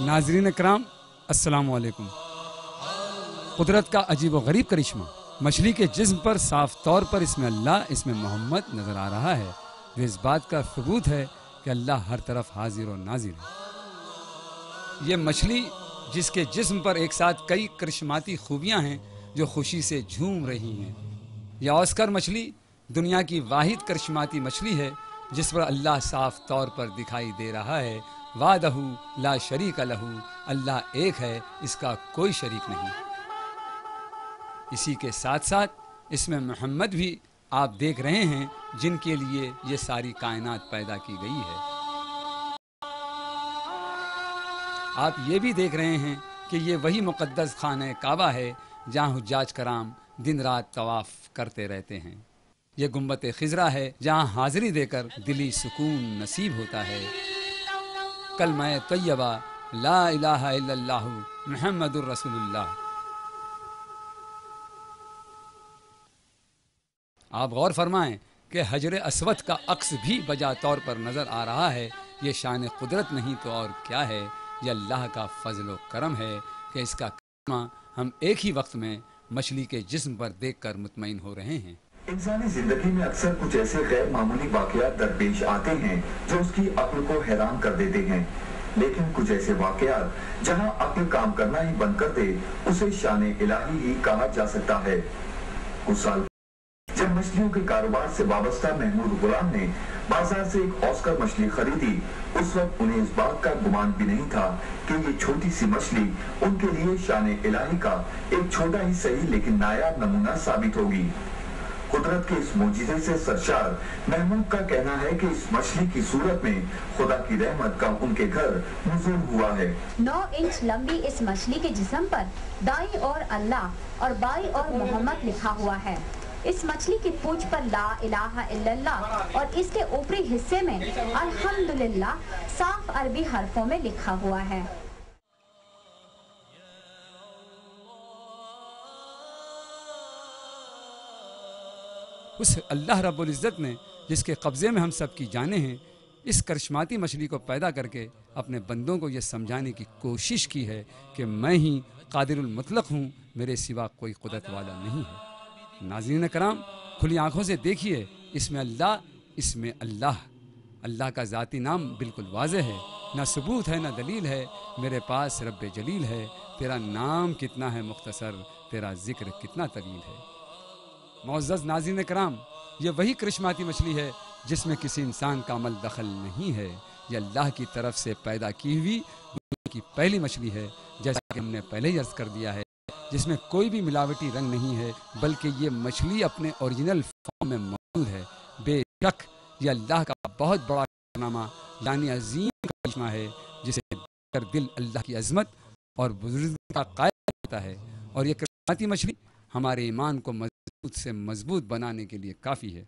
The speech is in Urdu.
ناظرین اکرام السلام علیکم۔ قدرت کا عجیب و غریب کرشمہ مچھلی کے جسم پر صاف طور پر اس میں اللہ، اس میں محمد نظر آ رہا ہے، جو اس بات کا ثبوت ہے کہ اللہ ہر طرف حاضر و ناظر ہے۔ یہ مچھلی جس کے جسم پر ایک ساتھ کئی کرشماتی خوبیاں ہیں جو خوشی سے جھوم رہی ہیں۔ یہ آسکر مچھلی دنیا کی واحد کرشماتی مچھلی ہے جس پر اللہ صاف طور پر دکھائی دے رہا ہے، وحدہ لا شریک لہ، اللہ ایک ہے، اس کا کوئی شریک نہیں۔ اسی کے ساتھ ساتھ اس میں محمد بھی آپ دیکھ رہے ہیں جن کے لیے یہ ساری کائنات پیدا کی گئی ہے۔ آپ یہ بھی دیکھ رہے ہیں کہ یہ وہی مقدس خانہ کعبہ ہے جہاں حجاج کرام دن رات طواف کرتے رہتے ہیں۔ یہ گنبد خضرا ہے جہاں حاضری دے کر دلی سکون نصیب ہوتا ہے۔ کلمہ طیبہ لا الہ الا اللہ محمد الرسول اللہ۔ آپ غور فرمائیں کہ حجر اسود کا عکس بھی بجا طور پر نظر آ رہا ہے۔ یہ شان قدرت نہیں تو اور کیا ہے؟ یہ اللہ کا فضل و کرم ہے کہ اس کا کرشمہ ہم ایک ہی وقت میں مچھلی کے جسم پر دیکھ کر مطمئن ہو رہے ہیں۔ انسانی زندگی میں اکثر کچھ ایسے غیر معمولی واقعات درپیش آتے ہیں جو اس کی عقل کو حیران کر دیتے ہیں، لیکن کچھ ایسے واقعات جہاں عقل کام کرنا ہی بند کر دے اسے شان الہی ہی کہا جا سکتا ہے۔ کچھ سال جب مچھلیوں کے کاروبار سے وابستہ محمود غلام نے بازار سے ایک آسکر مچھلی خریدی، اس وقت انہیں اس بات کا گمان بھی نہیں تھا کہ یہ چھوٹی سی مچھلی ان کے لیے شان الہی کا ایک چھوٹا ہی صحیح لیکن نایاب نمونہ ثابت ہوگی۔ قدرت کے اس معجزے سے سرشار محمود کا کہنا ہے کہ اس مچھلی کی صورت میں خدا کی رحمت کا ان کے گھر نزول ہوا ہے۔ 9 انچ لمبی اس مچھلی کے جسم پر دائیں اور اللہ اور بائیں اور محمد لکھا ہوا ہے۔ اس مچھلی کی پونچھ پر لا الہ الا اللہ اور اس کے اوپری حصے میں الحمدللہ صاف عربی حرفوں میں لکھا ہوا ہے۔ اس اللہ رب العزت نے جس کے قبضے میں ہم سب کی جانیں ہیں، اس کرشماتی مچھلی کو پیدا کر کے اپنے بندوں کو یہ سمجھانے کی کوشش کی ہے کہ میں ہی قادر المطلق ہوں، میرے سوا کوئی قدرت والا نہیں ہے۔ ناظرین کرام، کھلی آنکھوں سے دیکھیے، اس میں اللہ کا ذاتی نام بالکل واضح ہے، نہ ثبوت ہے نہ دلیل ہے۔ میرے پاس رب جلیل ہے، تیرا نام کتنا ہے مختصر، تیرا ذکر کتنا طویل ہے۔ معزز ناظرین کرام، یہ وہی کرشماتی مچھلی ہے جس میں کسی انسان کا عمل دخل نہیں ہے۔ یہ اللہ کی طرف سے پیدا کی ہوئی دنیا کی پہلی مچھلی ہے، جیسا کہ ہم نے پہلے ہی عرض کر دیا ہے، جس میں کوئی بھی ملاوٹی رنگ نہیں ہے، بلکہ یہ مچھلی اپنے اوریجنل فارم میں موجود ہے۔ بے شک یہ اللہ کا بہت بڑا کارنامہ یعنی عظیم کرشمہ ہے، جسے دیکھ کر دل اللہ کی عظمت اور بزرگی کا قائل ہوتا ہے، اور یہ کرشماتی مچھلی ہمارے ایمان کو مضبوط سے مضبوط بنانے کے لیے کافی ہے۔